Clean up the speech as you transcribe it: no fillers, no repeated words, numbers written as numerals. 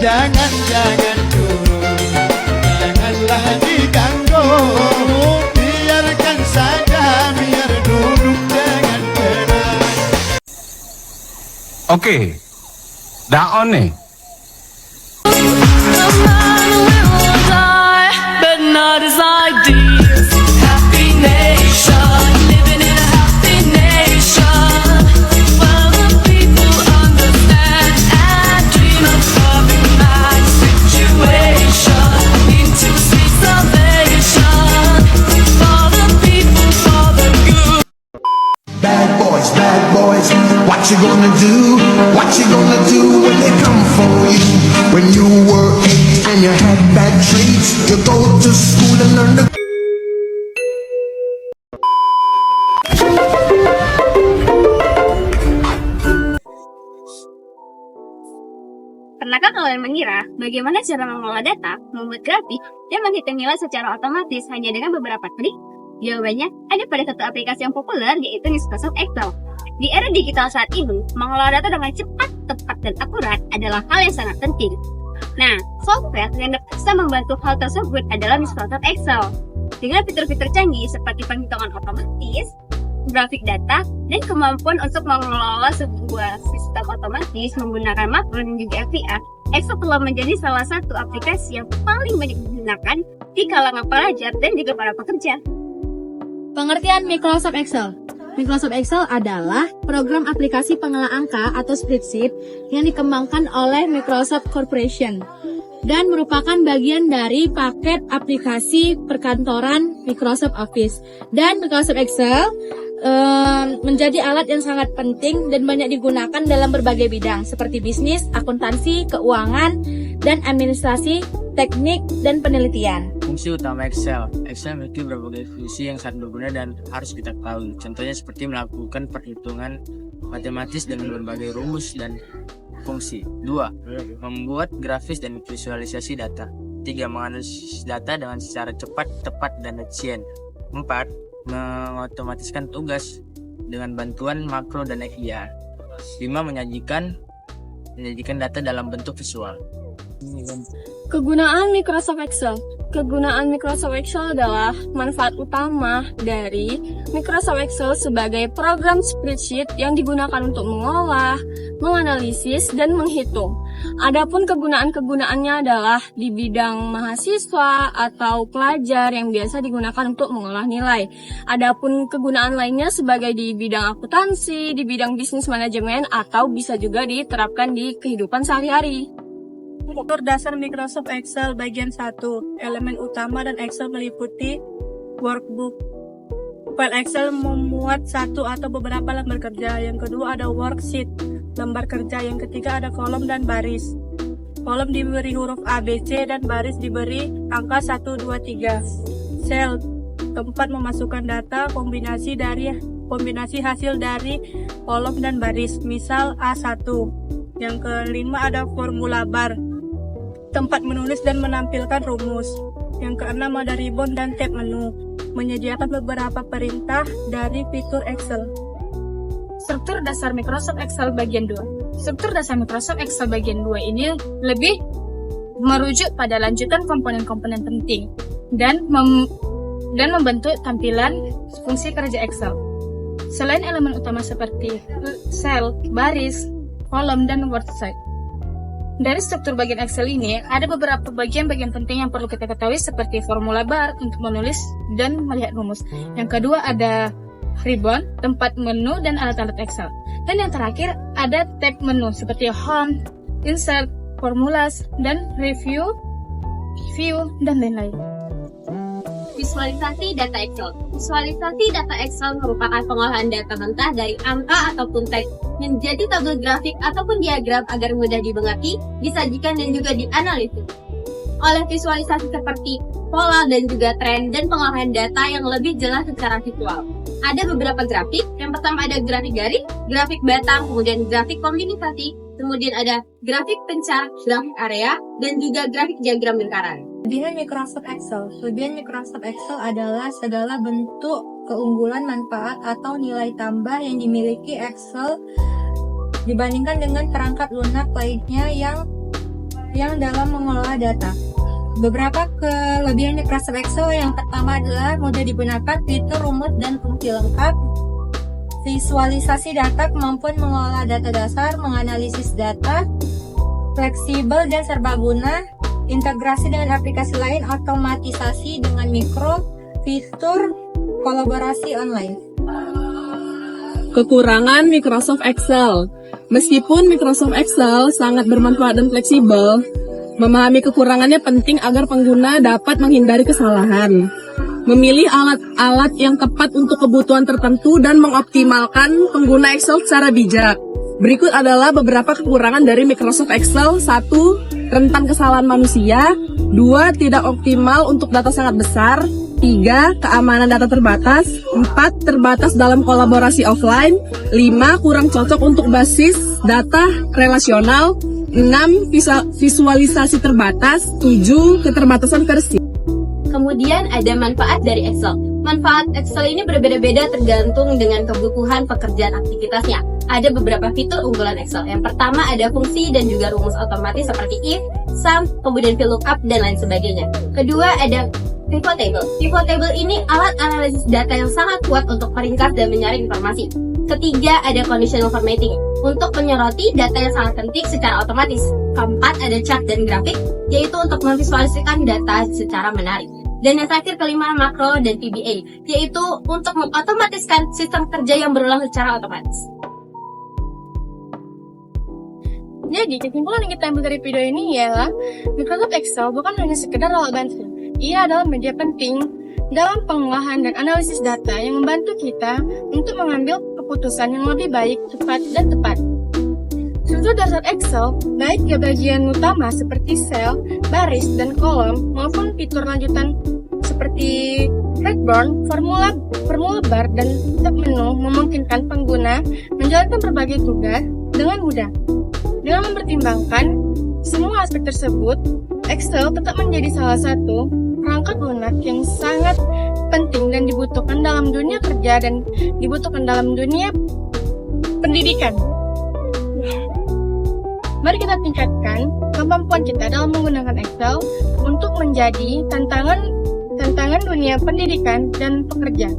Jangan turun, janganlah diganggu. Biarkan saja, biar duduk dengan tenang. Oke, dah on nih. But not as ideas. Happy nation, living in a happy nation. While the people understand and dream of solving my situation. Need to seek salvation for the people, for the good. Bad boys, what you gonna do? What you gonna do when they come for you? When you were 8 and you had bad traits, you go to school and learn the Pernahkah kalian mengira bagaimana cara mengelola data, membuat grafik, dan menghitung nilai secara otomatis hanya dengan beberapa klik? Jawabannya ada pada satu aplikasi yang populer, yaitu Microsoft Excel. Di era digital saat ini, mengelola data dengan cepat, tepat, dan akurat adalah hal yang sangat penting. Nah, software yang bisa membantu hal tersebut adalah Microsoft Excel. Dengan fitur-fitur canggih seperti penghitungan otomatis, grafik data, dan kemampuan untuk mengelola sebuah sistem otomatis menggunakan makro dan juga API, Excel telah menjadi salah satu aplikasi yang paling banyak digunakan di kalangan pelajar dan juga para pekerja. Pengertian Microsoft Excel. Microsoft Excel adalah program aplikasi pengolah angka atau spreadsheet yang dikembangkan oleh Microsoft Corporation dan merupakan bagian dari paket aplikasi perkantoran Microsoft Office. Dan Microsoft Excel menjadi alat yang sangat penting dan banyak digunakan dalam berbagai bidang seperti bisnis, akuntansi, keuangan, dan administrasi, teknik, dan penelitian. Fungsi utama Excel memiliki berbagai fungsi yang sangat berguna dan harus kita ketahui. Contohnya seperti melakukan perhitungan matematis dengan berbagai rumus dan fungsi. 2. Membuat grafis dan visualisasi data. 3. Menganalisis data dengan secara cepat, tepat, dan efisien. 4. Mengotomatiskan tugas dengan bantuan makro dan API. 5. Menyajikan data dalam bentuk visual. Kegunaan Microsoft Excel. Kegunaan Microsoft Excel adalah manfaat utama dari Microsoft Excel sebagai program spreadsheet yang digunakan untuk mengolah, menganalisis, dan menghitung. Adapun kegunaan-kegunaannya adalah di bidang mahasiswa atau pelajar yang biasa digunakan untuk mengolah nilai. Adapun kegunaan lainnya sebagai di bidang akuntansi, di bidang bisnis manajemen, atau bisa juga diterapkan di kehidupan sehari-hari. Struktur dasar Microsoft Excel bagian 1. Elemen utama dan Excel meliputi workbook. File Excel memuat satu atau beberapa lembar kerja. Yang kedua ada worksheet, lembar kerja. Yang ketiga ada kolom dan baris. Kolom diberi huruf A, B, C, dan baris diberi angka 1, 2, 3. Cell, tempat memasukkan data kombinasi hasil dari kolom dan baris. Misal A1. Yang kelima ada formula bar, tempat menulis dan menampilkan rumus. Yang keenam ada ribbon dan tab menu, menyediakan beberapa perintah dari fitur Excel. Struktur dasar Microsoft Excel bagian 2. Struktur dasar Microsoft Excel bagian 2 ini lebih merujuk pada lanjutan komponen-komponen penting dan membentuk tampilan fungsi kerja Excel. Selain elemen utama seperti sel, baris, kolom, dan worksheet. Dari struktur bagian Excel ini, ada beberapa bagian-bagian penting yang perlu kita ketahui seperti formula bar untuk menulis dan melihat rumus. Yang kedua ada ribbon, tempat menu dan alat-alat Excel. Dan yang terakhir ada tab menu seperti home, insert, formulas, dan review, view, dan lain-lain. Visualisasi data Excel. Visualisasi data Excel merupakan pengolahan data mentah dari angka ataupun teks menjadi tabel grafik ataupun diagram agar mudah dimengerti, disajikan, dan juga dianalisis. Oleh visualisasi seperti pola dan juga tren dan pengolahan data yang lebih jelas secara visual. Ada beberapa grafik. Yang pertama ada grafik garis, grafik batang, kemudian grafik kombinasi, kemudian ada grafik pencar, grafik area, dan juga grafik diagram lingkaran. Kelebihan Microsoft Excel. Kelebihan Microsoft Excel adalah segala bentuk keunggulan, manfaat, atau nilai tambah yang dimiliki Excel dibandingkan dengan perangkat lunak lainnya yang yang dalam mengolah data. Beberapa kelebihan Microsoft Excel yang pertama adalah mudah digunakan, fitur, rumus, dan fungsi lengkap. Visualisasi data, kemampuan mengolah data dasar, menganalisis data, fleksibel dan serbaguna, integrasi dengan aplikasi lain, otomatisasi dengan mikro, fitur, kolaborasi online. Kekurangan Microsoft Excel. Meskipun Microsoft Excel sangat bermanfaat dan fleksibel, memahami kekurangannya penting agar pengguna dapat menghindari kesalahan. Memilih alat-alat yang tepat untuk kebutuhan tertentu dan mengoptimalkan pengguna Excel secara bijak. Berikut adalah beberapa kekurangan dari Microsoft Excel. 1. Rentan kesalahan manusia. 2. Tidak optimal untuk data sangat besar. 3. Keamanan data terbatas. 4. Terbatas dalam kolaborasi offline. 5. Kurang cocok untuk basis data relasional. 6. Visualisasi terbatas. 7. Keterbatasan versi. Kemudian ada manfaat dari Excel. Manfaat Excel ini berbeda-beda tergantung dengan kebutuhan pekerjaan aktivitasnya. Ada beberapa fitur unggulan Excel. Yang pertama ada fungsi dan juga rumus otomatis seperti if, sum, kemudian VLOOKUP, dan lain sebagainya. Kedua ada pivot table. Pivot table ini alat analisis data yang sangat kuat untuk meringkas dan menyaring informasi. Ketiga ada conditional formatting untuk menyoroti data yang sangat penting secara otomatis. Keempat ada chart dan grafik, yaitu untuk memvisualisasikan data secara menarik. Dan yang terakhir kelima makro dan VBA, yaitu untuk mengotomatiskan sistem kerja yang berulang secara otomatis. Jadi, kesimpulan yang kita ambil dari video ini ialah Microsoft Excel bukan hanya sekedar alat bantu. Ia adalah media penting dalam pengolahan dan analisis data yang membantu kita untuk mengambil keputusan yang lebih baik, cepat, dan tepat. Struktur dasar Excel, baik ke bagian utama seperti sel, baris, dan kolom, maupun fitur lanjutan seperti breakdown, formula bar, dan tab menu memungkinkan pengguna menjalankan berbagai tugas dengan mudah. Dengan mempertimbangkan semua aspek tersebut, Excel tetap menjadi salah satu perangkat lunak yang sangat penting dan dibutuhkan dalam dunia kerja dan dibutuhkan dalam dunia pendidikan. Mari kita tingkatkan kemampuan kita dalam menggunakan Excel untuk menjadi tantangan dunia pendidikan dan pekerjaan.